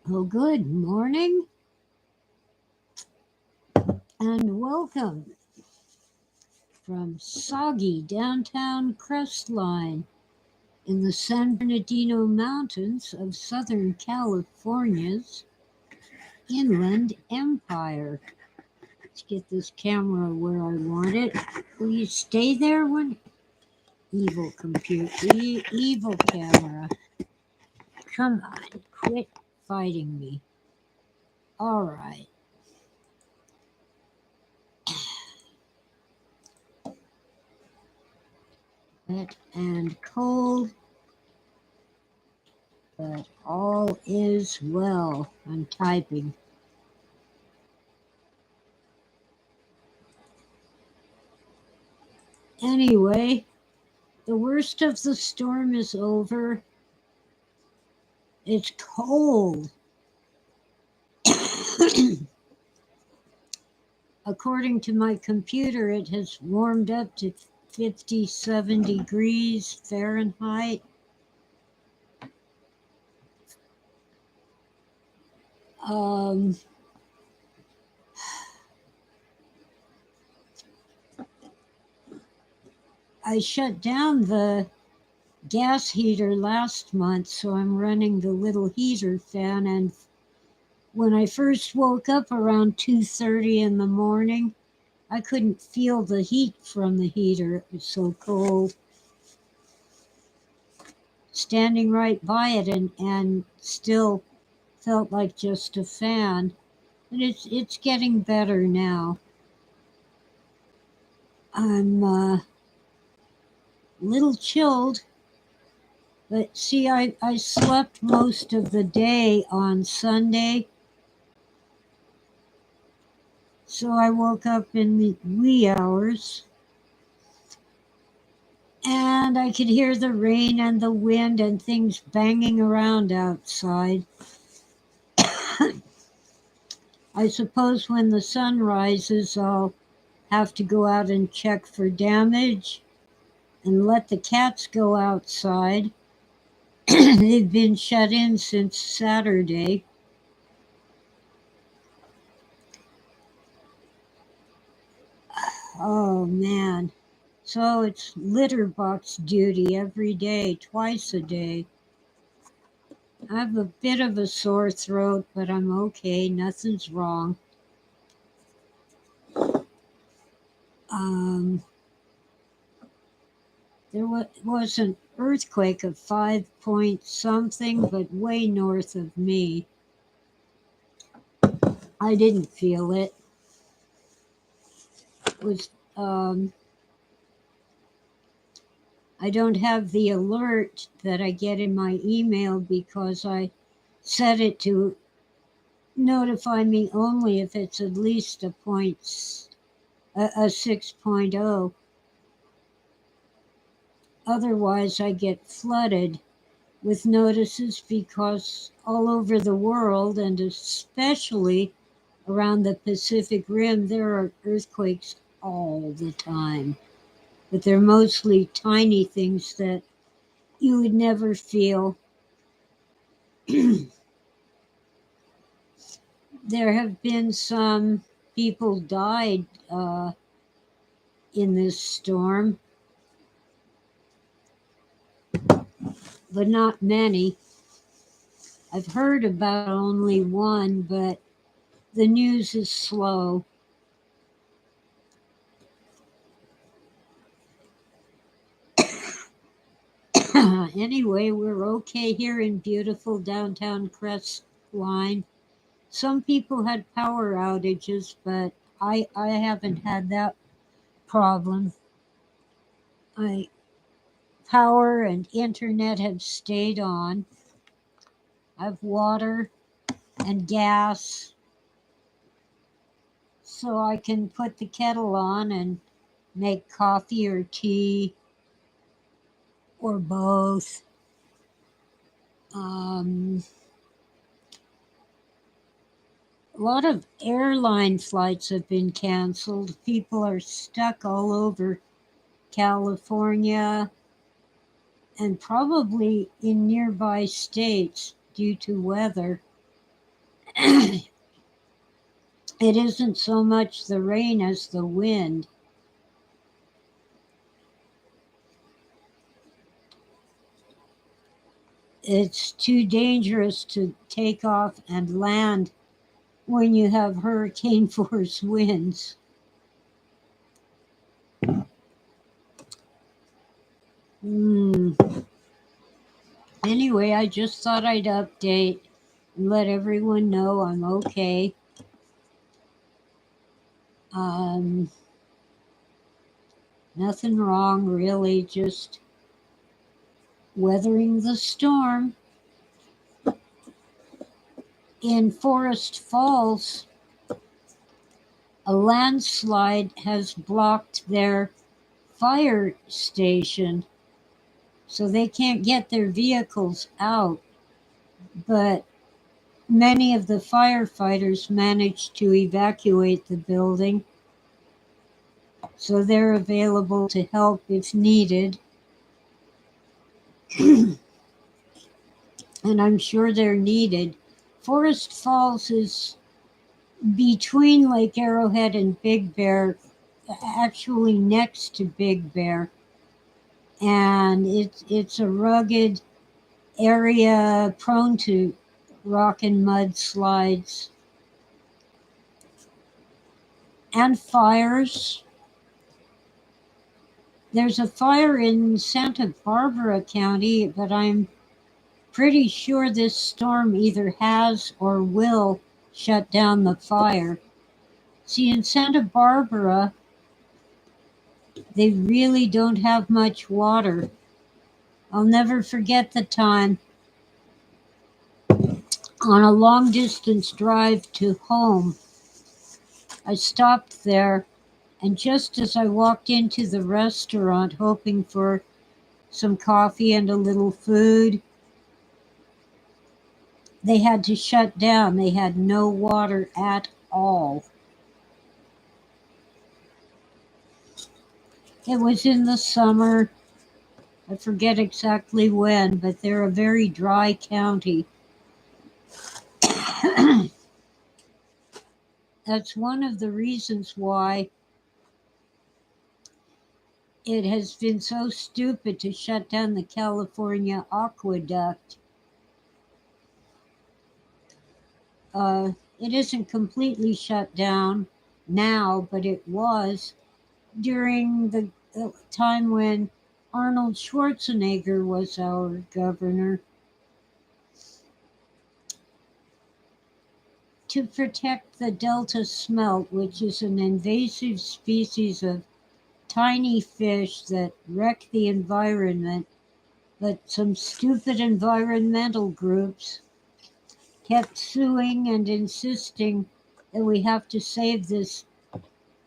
Oh, good morning and welcome from soggy downtown Crestline in the San Bernardino Mountains of Southern California's Inland Empire. Let's get this camera where I want it. Will you stay there when evil computer, evil camera? Come on, quit fighting me. All right. Wet and cold, but all is well. I'm typing. Anyway, the worst of the storm is over. It's cold. According to my computer, it has warmed up to 57 degrees Fahrenheit. I shut down the gas heater last month, so I'm running the little heater fan. And when I first woke up around 2:30 in the morning, I couldn't feel the heat from the heater. It was so cold. Standing right by it and still felt like just a fan. But it's getting better now. I'm a little chilled, but see, I slept most of the day on Sunday. So I woke up in the wee hours and I could hear the rain and the wind and things banging around outside. I suppose when the sun rises, I'll have to go out and check for damage and let the cats go outside. They've been shut in since Saturday. Oh man. So it's litter box duty every day, twice a day. I have a bit of a sore throat, but I'm okay. Nothing's wrong. There was an earthquake of 5 point something, but way north of me. I didn't feel it. It was I don't have the alert that I get in my email because I set it to notify me only if it's at least a 6.0. Otherwise, I get flooded with notices because all over the world, and especially around the Pacific Rim, there are earthquakes all the time. But they're mostly tiny things that you would never feel. There have been some people died in this storm, but not many. I've heard about only one, but the news is slow. Anyway, we're okay here in beautiful downtown Crestline. Some people had power outages, but I haven't had that problem. Power and internet have stayed on. I have water and gas, so I can put the kettle on and make coffee or tea or both. A lot of airline flights have been canceled. People are stuck all over California and probably in nearby states due to weather. It isn't so much the rain as the wind. It's too dangerous to take off and land when you have hurricane force winds. Hmm. Anyway, I just thought I'd update and let everyone know I'm okay. Um, Nothing wrong, really, just weathering the storm. In Forest Falls, a landslide has blocked their fire station, so they can't get their vehicles out. But many of the firefighters managed to evacuate the building, so they're available to help if needed. And I'm sure they're needed. Forest Falls is between Lake Arrowhead and Big Bear, actually next to Big Bear. And it's a rugged area prone to rock and mud slides and fires. There's a fire in Santa Barbara County, but I'm pretty sure this storm either has or will shut down the fire. See, in Santa Barbara, they really don't have much water. I'll never forget the time on a long distance drive to home. I stopped there, and just as I walked into the restaurant hoping for some coffee and a little food, they had to shut down. They had no water at all. It was in the summer. I forget exactly when, but they're a very dry county. That's one of the reasons why it has been so stupid to shut down the California aqueduct. It isn't completely shut down now, but it was during the time when Arnold Schwarzenegger was our governor. To protect the Delta smelt, which is an invasive species of tiny fish that wreck the environment, but some stupid environmental groups kept suing and insisting that we have to save this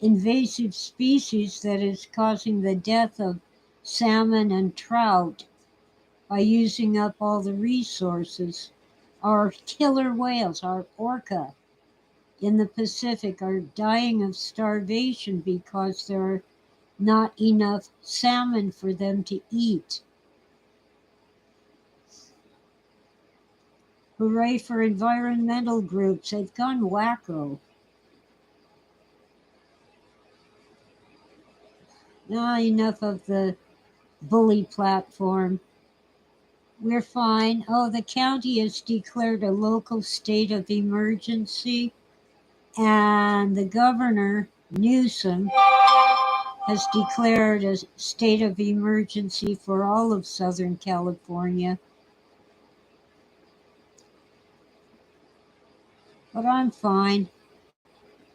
invasive species that is causing the death of salmon and trout by using up all the resources. Our killer whales, our orca in the Pacific, are dying of starvation because there are not enough salmon for them to eat. Hooray for environmental groups. They've gone wacko. Now, enough of the bully platform. We're fine. Oh, the county has declared a local state of emergency, and the governor, Newsom, has declared a state of emergency for all of Southern California. But I'm fine.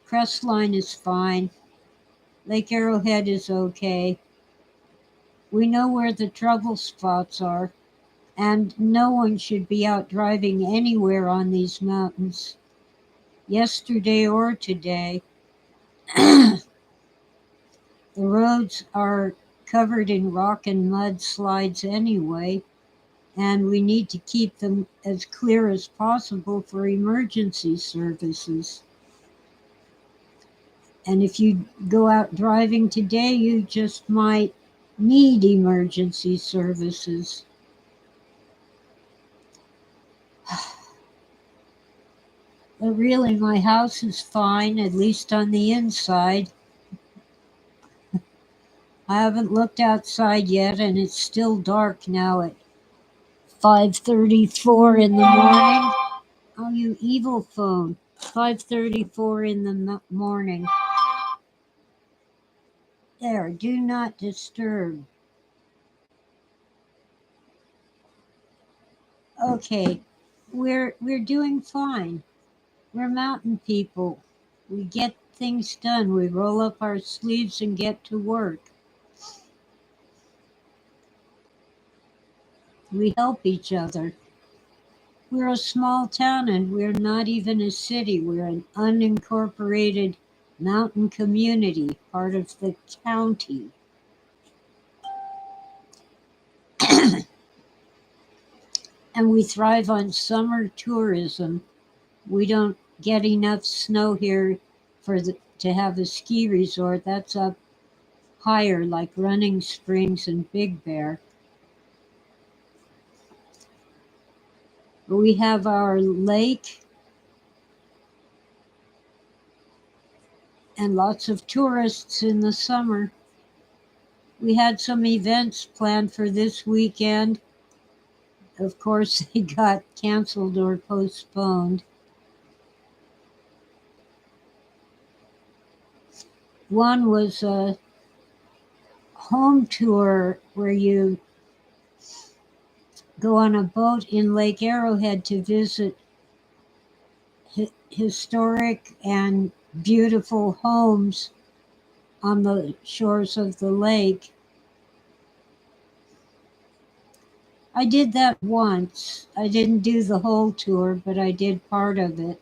Crestline is fine. Lake Arrowhead is okay. We know where the trouble spots are, and no one should be out driving anywhere on these mountains, yesterday or today. The roads are covered in rock and mud slides anyway, and we need to keep them as clear as possible for emergency services. And if you go out driving today, you just might need emergency services. But really, my house is fine, at least on the inside. I haven't looked outside yet, and it's still dark now at 5:34 in the morning. Oh, you evil phone. 5:34 in the morning. There, do not disturb. Okay, we're doing fine. We're mountain people. We get things done. We roll up our sleeves and get to work. We help each other. We're a small town and we're not even a city. We're an unincorporated mountain community, part of the county. And we thrive on summer tourism. We don't get enough snow here to have a ski resort. That's up higher, like Running Springs and Big Bear. We have our lake and lots of tourists in the summer. We had some events planned for this weekend. Of course, they got canceled or postponed. One was a home tour where you go on a boat in Lake Arrowhead to visit historic and beautiful homes on the shores of the lake. I did that once. I didn't do the whole tour, but I did part of it.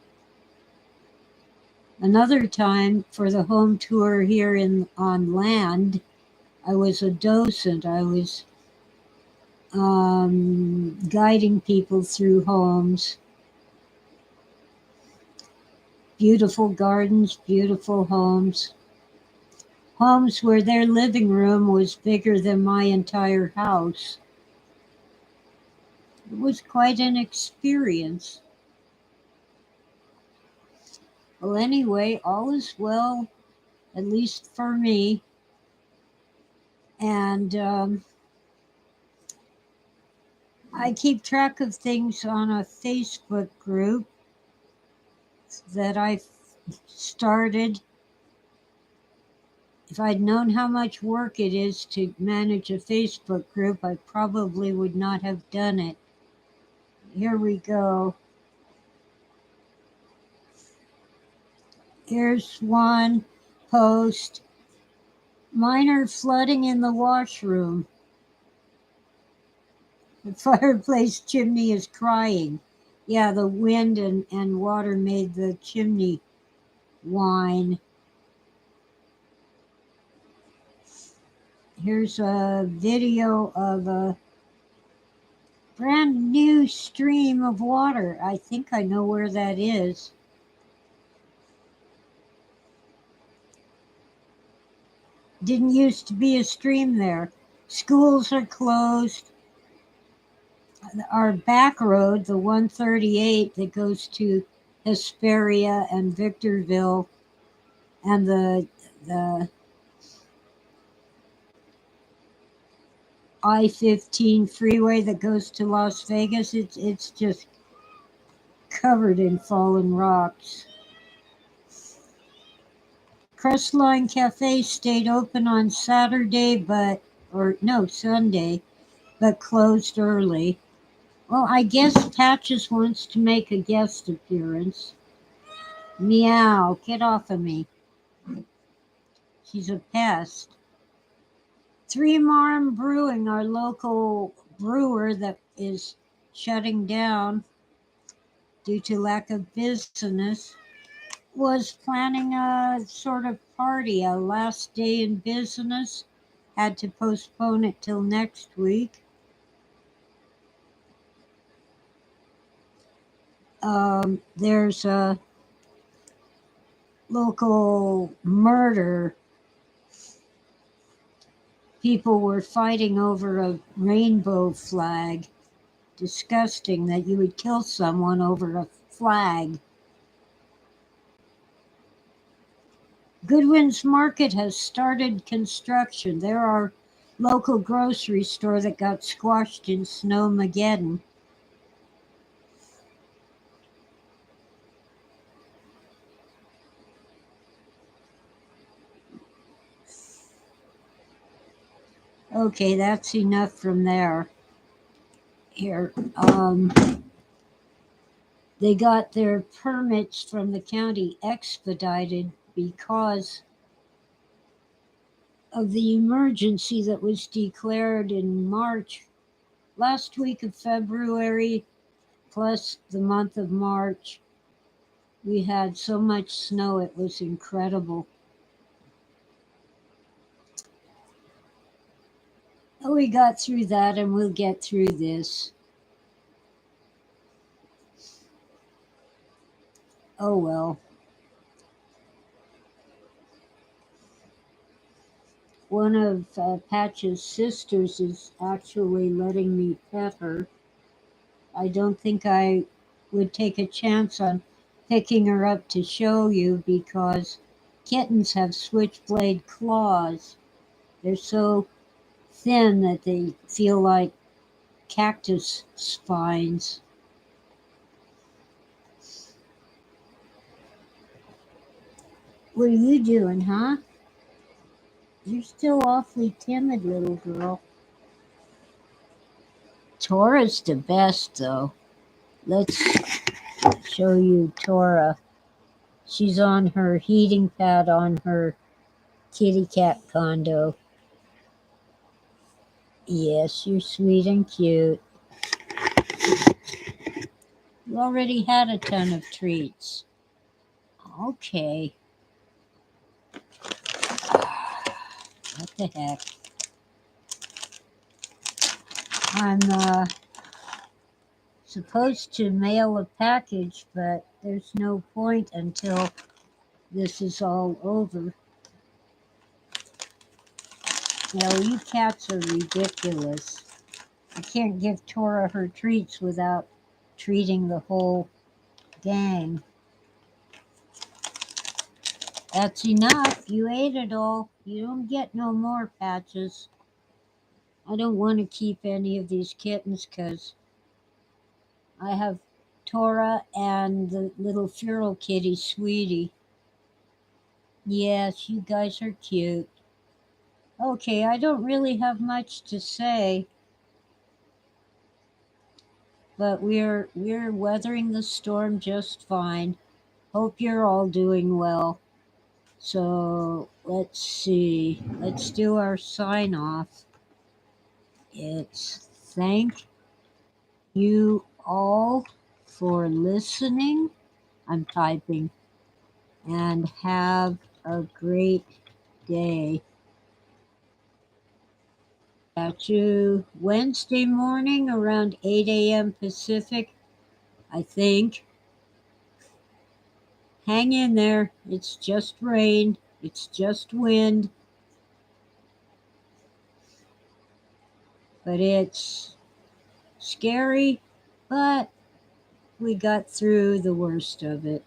Another time for the home tour here on land, I was a docent. I was guiding people through homes. Beautiful gardens, beautiful homes. Homes where their living room was bigger than my entire house. It was quite an experience. Well, anyway, all is well, at least for me. And I keep track of things on a Facebook group that I started. If I'd known how much work it is to manage a Facebook group, I probably would not have done it. Here we go. Here's one post. Minor flooding in the washroom. The fireplace chimney is crying. Yeah, the wind and water made the chimney whine. Here's a video of a brand new stream of water. I think I know where that is. Didn't used to be a stream there. Schools are closed. Our back road, the 138 that goes to Hesperia and Victorville, and the I-15 freeway that goes to Las Vegas, it's just covered in fallen rocks. Crestline Cafe stayed open on Sunday, but closed early. Well, I guess Patches wants to make a guest appearance. Meow, get off of me. She's a pest. Three Marm Brewing, our local brewer that is shutting down due to lack of business, was planning a sort of party, a last day in business. Had to postpone it till next week. There's a local murder. People were fighting over a rainbow flag. Disgusting that you would kill someone over a flag. Goodwin's Market has started construction. There are local grocery store that got squashed in Snowmageddon. Okay, that's enough from there. Here, they got their permits from the county expedited because of the emergency that was declared in March, last week of February, plus the month of March. We had so much snow, it was incredible. We got through that, and we'll get through this. Oh well. One of Patch's sisters is actually letting me pet her. I don't think I would take a chance on picking her up to show you because kittens have switchblade claws. They're so thin that they feel like cactus spines. What are you doing, huh? You're still awfully timid, little girl. Tora's the best, though. Let's show you Tora. She's on her heating pad on her kitty cat condo. Yes, you're sweet and cute. You already had a ton of treats. Okay. What the heck? I'm supposed to mail a package, but there's no point until this is all over. No, you cats are ridiculous. I can't give Tora her treats without treating the whole gang. That's enough. You ate it all. You don't get no more, Patches. I don't want to keep any of these kittens because I have Tora and the little feral kitty, Sweetie. Yes, you guys are cute. Okay, I don't really have much to say, but we're weathering the storm just fine. Hope you're all doing well. So let's see. Let's do our sign off. It's thank you all for listening. I'm typing. And have a great day. Catch you Wednesday morning around 8 a.m. Pacific, I think. Hang in there. It's just rain. It's just wind. But it's scary, but we got through the worst of it.